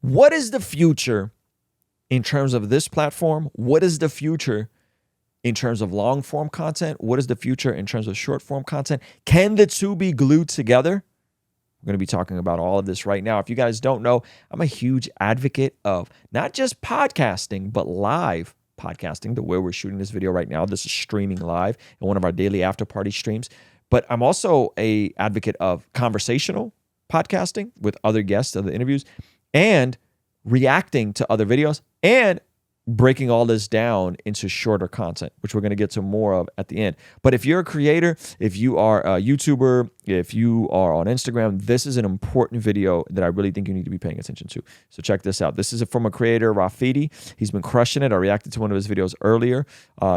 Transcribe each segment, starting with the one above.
What is the future in terms of this platform? What is the future in terms of long form content? What is the future in terms of short form content? Can the two be glued together? We're going to be talking about all of this right now. If you guys don't know, I'm a huge advocate of not just podcasting, but live podcasting, the way we're shooting this video right now. This is streaming live in one of our daily after party streams. But I'm also a advocate of conversational podcasting with other guests, other interviews, and reacting to other videos, and breaking all this down into shorter content, which we're going to get to more of at the end. But if you're a creator, if you are a YouTuber, if you are on Instagram, this is an important video that I really think you need to be paying attention to. So check this out. This is from a creator, Rafidi. He's been crushing it. I reacted to one of his videos earlier.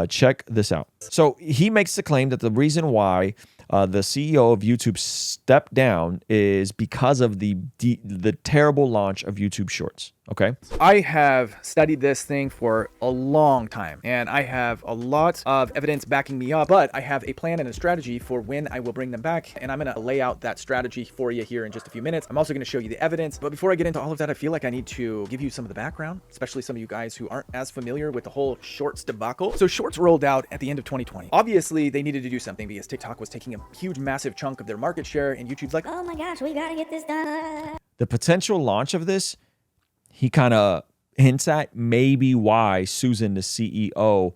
Check this out. So he makes the claim that the reason why the CEO of YouTube stepped down is because of the terrible launch of YouTube Shorts. Okay. I have studied this thing for a long time, and I have a lot of evidence backing me up, but I have a plan and a strategy for when I will bring them back, and I'm going to lay out that strategy for you here in just a few minutes. I'm also going to show you the evidence, but before I get into all of that, I feel like I need to give you some of the background, especially some of you guys who aren't as familiar with the whole Shorts debacle. So Shorts rolled out at the end of 2020. Obviously, they needed to do something because TikTok was taking a huge, massive chunk of their market share, and YouTube's like, oh my gosh, we got to get this done. The potential launch of this, he kind of hints at maybe why Susan, the CEO,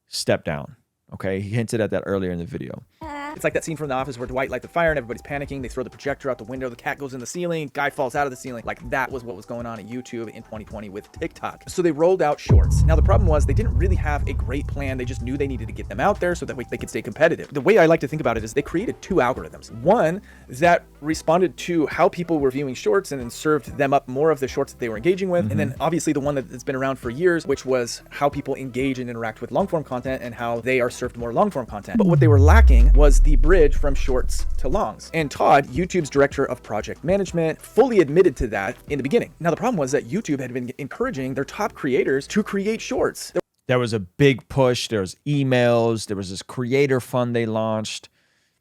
stepped down. Okay, he hinted at that earlier in the video. It's like that scene from The Office where Dwight lights the fire and everybody's panicking. They throw the projector out the window. The cat goes in the ceiling. Guy falls out of the ceiling. Like that was what was going on at YouTube in 2020 with TikTok. So they rolled out Shorts. Now the problem was they didn't really have a great plan. They just knew they needed to get them out there so that way they could stay competitive. The way I like to think about it is they created two algorithms. One that responded to how people were viewing Shorts and then served them up more of the Shorts that they were engaging with. And then obviously the one that's been around for years, which was how people engage and interact with long form content and how they are served more long form content. But what they were lacking was the bridge from Shorts to longs. And Todd, YouTube's director of project management, fully admitted to that in the beginning. Now, the problem was that YouTube had been encouraging their top creators to create Shorts. There was a big push. There was emails. There was this creator fund they launched.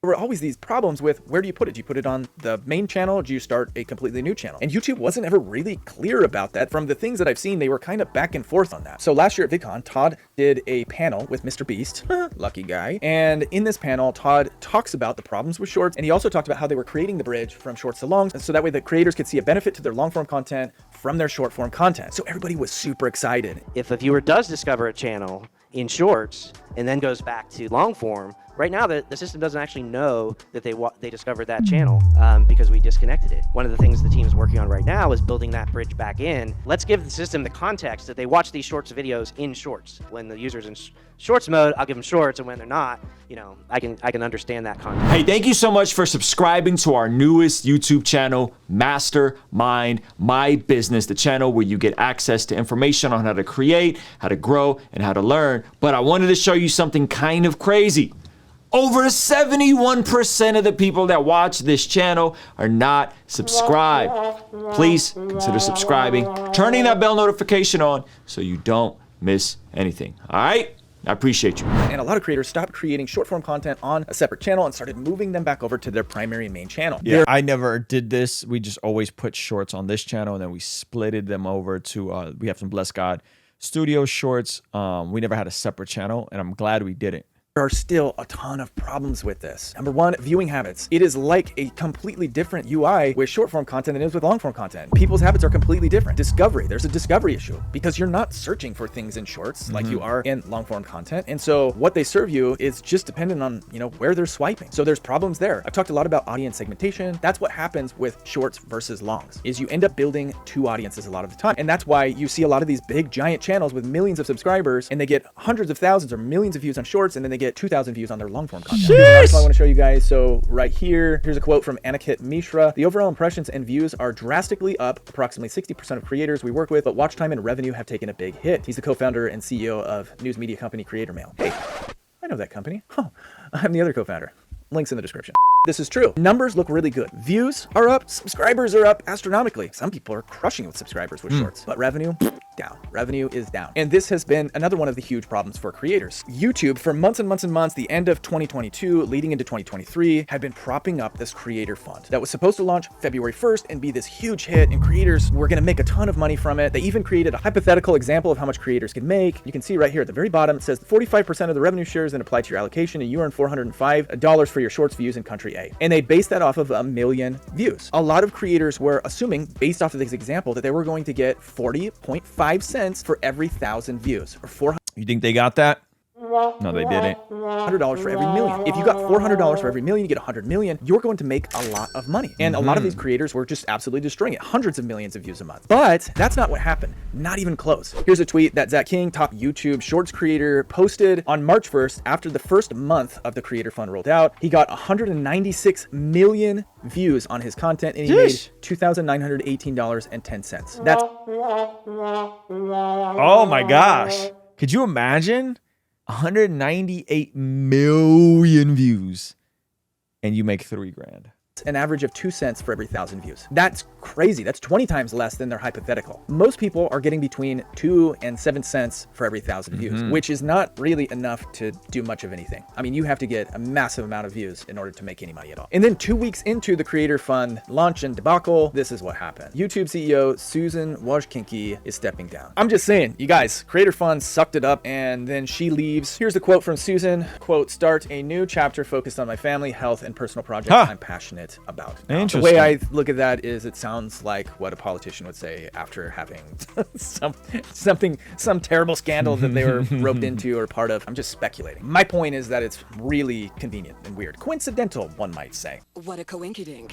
There were always these problems with where do you put it? Do you put it on the main channel or do you start a completely new channel? And YouTube wasn't ever really clear about that. From the things that I've seen, they were kind of back and forth on that. So last year at VidCon, Todd did a panel with Mr. Beast, lucky guy. And in this panel, Todd talks about the problems with Shorts. And he also talked about how they were creating the bridge from Shorts to longs. So that way the creators could see a benefit to their long form content from their short form content. So everybody was super excited. If a viewer does discover a channel in Shorts and then goes back to long form, right now the system doesn't actually know that they discovered that channel because we disconnected it. One of the things the team is working on right now is building that bridge back in. Let's give the system the context that they watch these Shorts videos in Shorts. When the user's in Shorts mode, I'll give them Shorts, and when they're not, you know, I can understand that context. Hey, thank you so much for subscribing to our newest YouTube channel, Mastermind My Business, the channel where you get access to information on how to create, how to grow, and how to learn. But I wanted to show you something kind of crazy. Over 71% of the people that watch this channel are not subscribed. Please consider subscribing, turning that bell notification on so you don't miss anything. All right? I appreciate you. And a lot of creators stopped creating short form content on a separate channel and started moving them back over to their primary main channel. Yeah, I never did this. We just always put Shorts on this channel and then we splitted them over to, we have some Bless God Studio Shorts. We never had a separate channel and I'm glad we didn't. There are still a ton of problems with this. Number one, viewing habits. It is like a completely different UI with short form content than it is with long form content. People's habits are completely different. Discovery, there's a discovery issue because you're not searching for things in Shorts like you are in long form content. And so what they serve you is just dependent on, you know, where they're swiping. So there's problems there. I've talked a lot about audience segmentation. That's what happens with Shorts versus longs is you end up building two audiences a lot of the time. And that's why you see a lot of these big giant channels with millions of subscribers and they get hundreds of thousands or millions of views on Shorts and then they get 2,000 views on their long form content. That's what I want to show you guys. So right here's a quote from Aniket Mishra. The overall impressions and views are drastically up, approximately 60% of creators we work with, but watch time and revenue have taken a big hit. He's the co-founder and CEO of news media company Creator Mail. Hey, I know that company. Huh. I'm the other co-founder. Links in the description. This is true. Numbers look really good. Views are up. Subscribers are up astronomically. Some people are crushing it with subscribers with Shorts, but revenue, down. Revenue is down. And this has been another one of the huge problems for creators. YouTube, for months and months and months, the end of 2022, leading into 2023, had been propping up this creator fund that was supposed to launch February 1st and be this huge hit, and creators were going to make a ton of money from it. They even created a hypothetical example of how much creators could make. You can see right here at the very bottom, it says 45% of the revenue shares then apply to your allocation, and you earn $405 for your shorts views in country A. And they based that off of 1 million views. A lot of creators were assuming, based off of this example, that they were going to get 40.5 cents for every 1,000 views, or $400 You think they got that? No, they didn't. for every million. If you got $400 for every million, you get 100 million, you're going to make a lot of money. And a lot of these creators were just absolutely destroying it, hundreds of millions of views a month. But that's not what happened. Not even close. Here's a tweet that Zach King, top YouTube Shorts creator, posted on March 1st after the first month of the creator fund rolled out. He got 196 million views on his content, and he made $2,918.10. That's Oh my gosh. Could you imagine? 198 million views and you make $3,000. an average of 2 cents for every 1,000 views. That's crazy. That's 20 times less than their hypothetical. Most people are getting between 2 and 7 cents for every 1,000 views, which is not really enough to do much of anything. I mean, you have to get a massive amount of views in order to make any money at all. And then 2 weeks into the Creator Fund launch and debacle, this is what happened. YouTube CEO Susan Wojcinski is stepping down. I'm just saying, you guys, Creator Fund sucked it up and then she leaves. Here's a quote from Susan, quote, "Start a new chapter focused on my family, health, and personal projects I'm passionate about." Now, the way I look at that is it sounds like what a politician would say after having some terrible scandal that they were roped into or part of. I'm just speculating. My point is that it's really convenient and weird. Coincidental, one might say. What a coinkydink.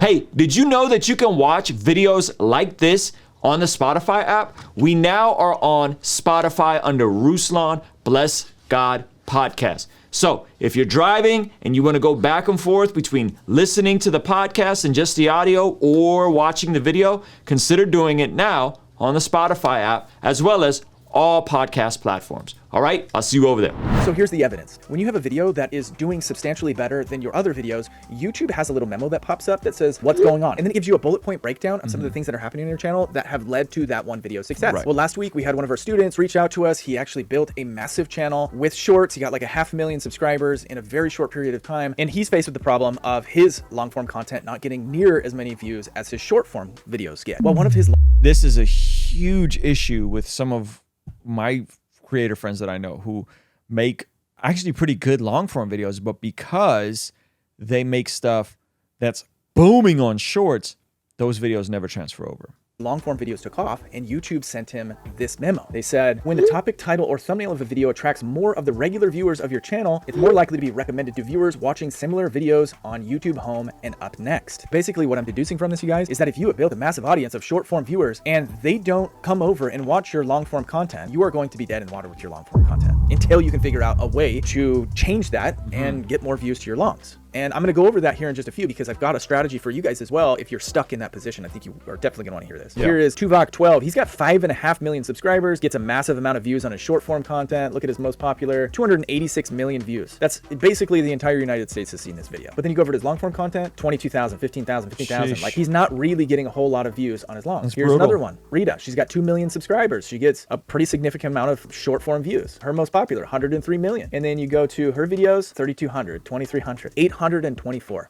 Hey, did you know that you can watch videos like this on the Spotify app? We now are on Spotify under Ruslan Bless God Podcast. So if you're driving and you want to go back and forth between listening to the podcast and just the audio or watching the video, consider doing it now on the Spotify app as well as all podcast platforms. All right, I'll see you over there. So here's the evidence. When you have a video that is doing substantially better than your other videos, YouTube has a little memo that pops up that says what's going on. And then it gives you a bullet point breakdown of some of the things that are happening on your channel that have led to that one video's success. Right. Well, last week we had one of our students reach out to us. He actually built a massive channel with shorts. He got like 500,000 subscribers in a very short period of time. And he's faced with the problem of his long form content not getting near as many views as his short form videos get. Well, one of his... This is a huge issue with some of my creator friends that I know who make actually pretty good long form videos, but because they make stuff that's booming on shorts, those videos never transfer over. long form videos took off, and YouTube sent him this memo. They said, when the topic, title, or thumbnail of a video attracts more of the regular viewers of your channel, it's more likely to be recommended to viewers watching similar videos on YouTube Home and up next. Basically, what I'm deducing from this, you guys, is that if you have built a massive audience of short form viewers and they don't come over and watch your long form content, you are going to be dead in water with your long form content until you can figure out a way to change that and get more views to your longs. And I'm going to go over that here in just a few because I've got a strategy for you guys as well. If you're stuck in that position, I think you are definitely going to want to hear this. Yeah. Here is Tuvok12. He's got 5.5 million subscribers, gets a massive amount of views on his short form content. Look at his most popular, 286 million views. That's basically the entire United States has seen this video. But then you go over to his long form content, 22,000, 15,000, 15,000. Like, he's not really getting a whole lot of views on his longs. That's Here's brutal. another one, Rita. She's got 2 million subscribers. She gets a pretty significant amount of short form views. Her most popular, 103 million. And then you go to her videos, 3,200, 2,300, 824.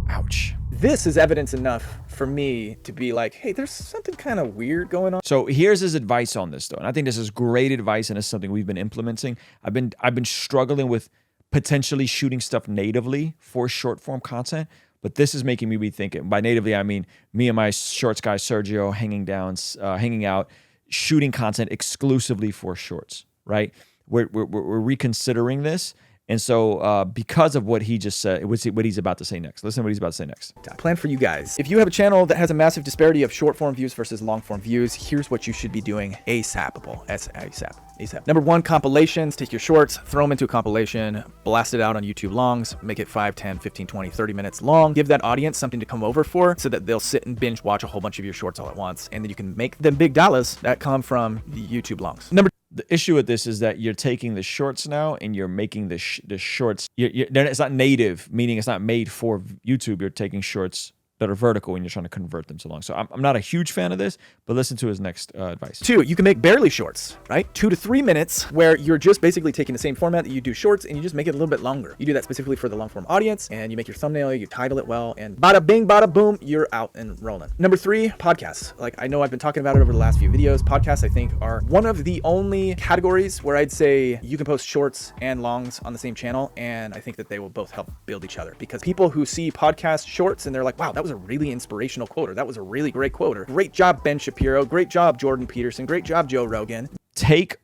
Ouch. This is evidence enough for me to be like, hey, there's something kind of weird going on. So here's his advice on this, though, and I think this is great advice, and it's something we've been implementing. I've been struggling with potentially shooting stuff natively for short form content, but this is making me be thinking. By natively, I mean me and my shorts guy Sergio hanging out, shooting content exclusively for shorts. Right? We're reconsidering this. And so because of what he just said, what he's about to say next. Listen to what he's about to say next. Plan for you guys. If you have a channel that has a massive disparity of short form views versus long form views, here's what you should be doing ASAPable. ASAP. Number one, compilations. Take your shorts, throw them into a compilation, blast it out on YouTube longs, make it 5, 10, 15, 20, 30 minutes long. Give that audience something to come over for so that they'll sit and binge watch a whole bunch of your shorts all at once. And then you can make them big dollars that come from the YouTube longs. The issue with this is that you're taking the shorts now and you're making the shorts. It's not native, meaning it's not made for YouTube. You're taking shorts that are vertical and you're trying to convert them to long. So I'm not a huge fan of this, but listen to his next advice. 2, you can make barely shorts, right? 2 to 3 minutes where you're just basically taking the same format that you do shorts and you just make it a little bit longer. You do that specifically for the long form audience, and you make your thumbnail, you title it well, and bada bing, bada boom, you're out and rolling. Number 3, podcasts. Like, I know I've been talking about it over the last few videos. Podcasts, I think, are one of the only categories where I'd say you can post shorts and longs on the same channel, and I think that they will both help build each other, because people who see podcast shorts and they're like, wow, that was a really inspirational quote, or that was a really great quote, or great job Ben Shapiro, great job Jordan Peterson, great job Joe Rogan. Take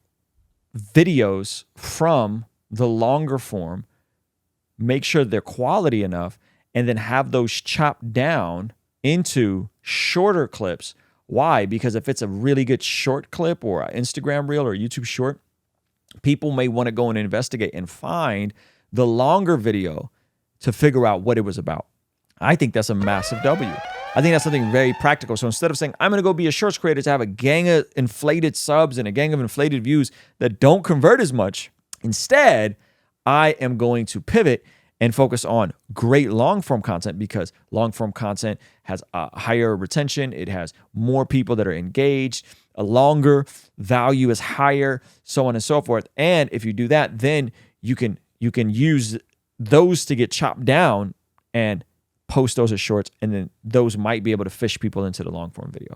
videos from the longer form, make sure they're quality enough, and then have those chopped down into shorter clips. Why? Because if it's a really good short clip or an Instagram reel or a YouTube short, people may want to go and investigate and find the longer video to figure out what it was about. I think that's a massive W. I think that's something very practical. So instead of saying, I'm going to go be a shorts creator to have a gang of inflated subs and a gang of inflated views that don't convert as much, instead, I am going to pivot and focus on great long form content, because long form content has a higher retention. It has more people that are engaged. A longer value is higher, so on and so forth. And if you do that, then you can use those to get chopped down and post those as shorts, and then those might be able to fish people into the long form video.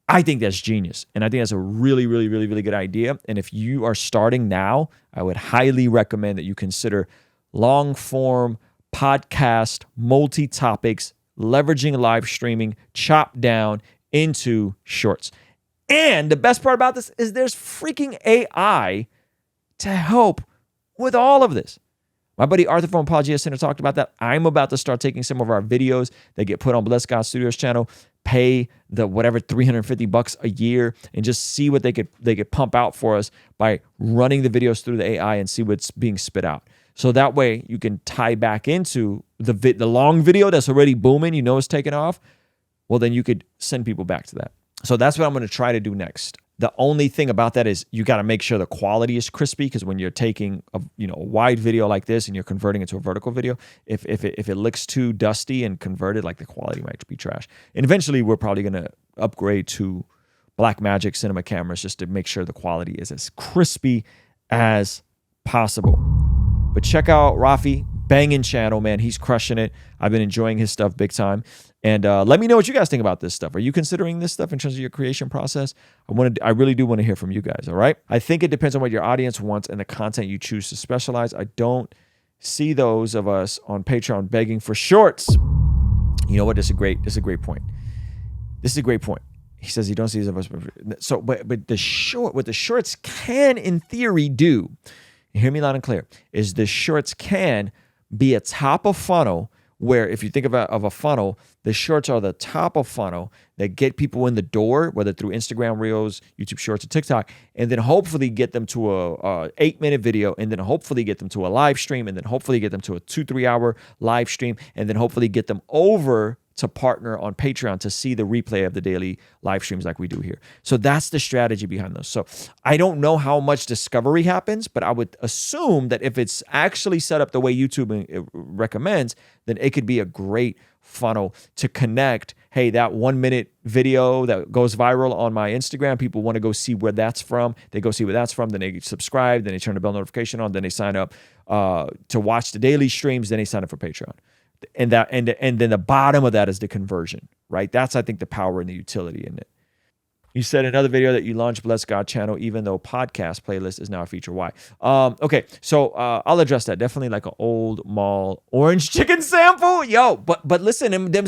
I think that's genius. And I think that's a really, really, really, really good idea. And if you are starting now, I would highly recommend that you consider long form podcast, multi-topics, leveraging live streaming, chopped down into shorts. And the best part about this is there's freaking AI to help with all of this. My buddy Arthur from Apologia Center talked about that. I'm about to start taking some of our videos that get put on Bless God Studios channel, pay the whatever $350 a year, and just see what they could pump out for us by running the videos through the AI and see what's being spit out. So that way you can tie back into the long video that's already booming, you know it's taking off. Well, then you could send people back to that. So that's what I'm going to try to do next. The only thing about that is you got to make sure the quality is crispy, because when you're taking a wide video like this and you're converting it to a vertical video, if it looks too dusty and converted, like, the quality might be trash. And eventually we're probably going to upgrade to Blackmagic cinema cameras just to make sure the quality is as crispy as possible. But check out Rafi, banging channel, man. He's crushing it. I've been enjoying his stuff big time. And let me know what you guys think about this stuff. Are you considering this stuff in terms of your creation process? I really do want to hear from you guys, all right? I think it depends on what your audience wants and the content you choose to specialize. I don't see those of us on Patreon begging for shorts. You know what? This is a great point. This is a great point. He says he don't see those of us. So, but what the shorts can, in theory, do, hear me loud and clear, is the shorts can be a top of funnel, where if you think of a funnel, the shorts are the top of funnel that get people in the door, whether through Instagram Reels, YouTube Shorts, or TikTok, and then hopefully get them to a 8-minute video, and then hopefully get them to a live stream, and then hopefully get them to a 2-3 hour live stream, and then hopefully get them over to partner on Patreon to see the replay of the daily live streams like we do here. So that's the strategy behind those. So I don't know how much discovery happens, but I would assume that if it's actually set up the way YouTube recommends, then it could be a great funnel to connect. Hey, that 1-minute video that goes viral on my Instagram, people want to go see where that's from. They go see where that's from. Then they subscribe. Then they turn the bell notification on. Then they sign up to watch the daily streams. Then they sign up for Patreon. And then the bottom of that is the conversion, right? That's, I think, the power and the utility in it. You said in another video that you launched Bless God channel, even though podcast playlist is now a feature. Why? Okay, so I'll address that. Definitely like an old mall orange chicken sample. Yo, but listen, them,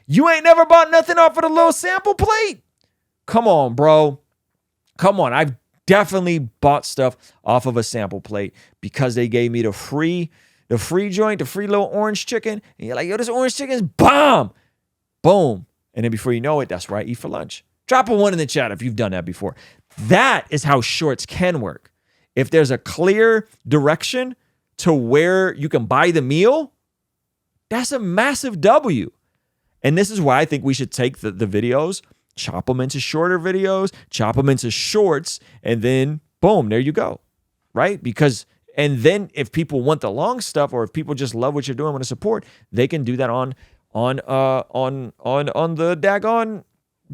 you ain't never bought nothing off of the little sample plate. Come on, bro. Come on. I've definitely bought stuff off of a sample plate because they gave me the free joint, the free little orange chicken. And you're like, yo, this orange chicken is bomb. Boom. And then before you know it, that's where I eat for lunch. Drop a 1 in the chat if you've done that before. That is how shorts can work. If there's a clear direction to where you can buy the meal, that's a massive W. And this is why I think we should take the videos, chop them into shorter videos, chop them into shorts, and then boom, there you go. Right? And then if people want the long stuff, or if people just love what you're doing, want to support, they can do that on on the daggone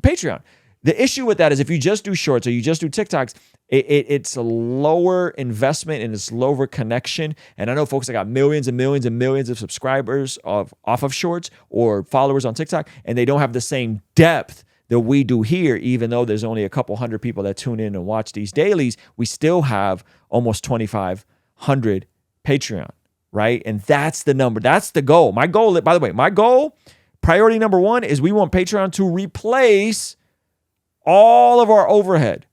Patreon. The issue with that is if you just do shorts or you just do TikToks, it's a lower investment and it's lower connection. And I know folks that got millions and millions and millions of subscribers off of shorts or followers on TikTok, and they don't have the same depth that we do here. Even though there's only a couple hundred people that tune in and watch these dailies, we still have almost 2,500 Patreon, right? And that's the number. That's the goal. My goal, by the way, priority number one is we want Patreon to replace all of our overhead,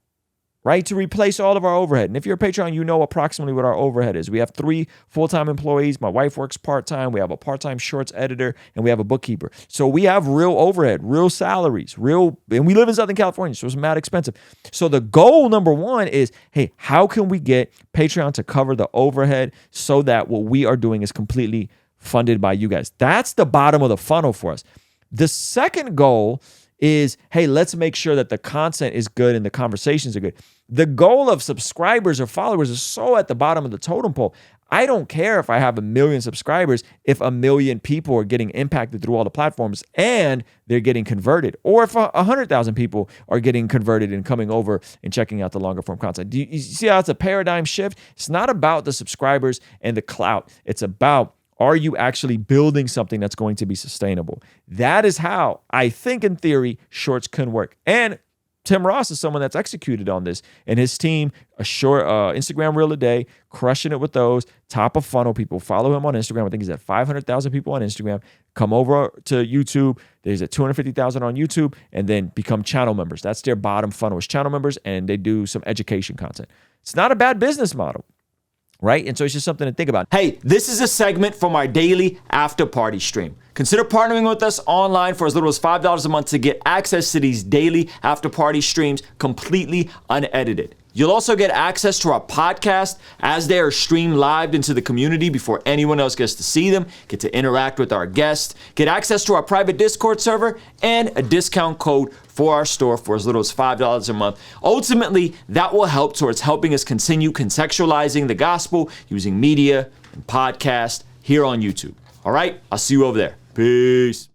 right? To replace all of our overhead. And if you're a Patreon, you know approximately what our overhead is. We have 3 full-time employees. My wife works part-time. We have a part-time shorts editor, and we have a bookkeeper. So we have real overhead, real salaries, and we live in Southern California, so it's mad expensive. So the goal number one is, hey, how can we get Patreon to cover the overhead so that what we are doing is completely funded by you guys? That's the bottom of the funnel for us. The second goal is, hey, let's make sure that the content is good and the conversations are good. The goal of subscribers or followers is so at the bottom of the totem pole. I don't care if I have 1 million subscribers if 1 million people are getting impacted through all the platforms and they're getting converted, or if 100,000 people are getting converted and coming over and checking out the longer form content. Do you see how it's a paradigm shift? It's not about the subscribers and the clout. It's about, are you actually building something that's going to be sustainable? That is how I think, in theory, shorts can work. And Tim Ross is someone that's executed on this, and his team, a short Instagram reel a day, crushing it with those top of funnel people. Follow him on Instagram. I think he's at 500,000 people on Instagram. Come over to YouTube. There's at 250,000 on YouTube, and then become channel members. That's their bottom funnel is channel members, and they do some education content. It's not a bad business model, right? And so it's just something to think about. Hey, this is a segment from our daily after party stream. Consider partnering with us online for as little as $5 a month to get access to these daily after party streams completely unedited. You'll also get access to our podcast as they are streamed live into the community before anyone else gets to see them, get to interact with our guests, get access to our private Discord server, and a discount code for our store for as little as $5 a month. Ultimately, that will help towards helping us continue contextualizing the gospel using media and podcast here on YouTube. All right, I'll see you over there. Peace.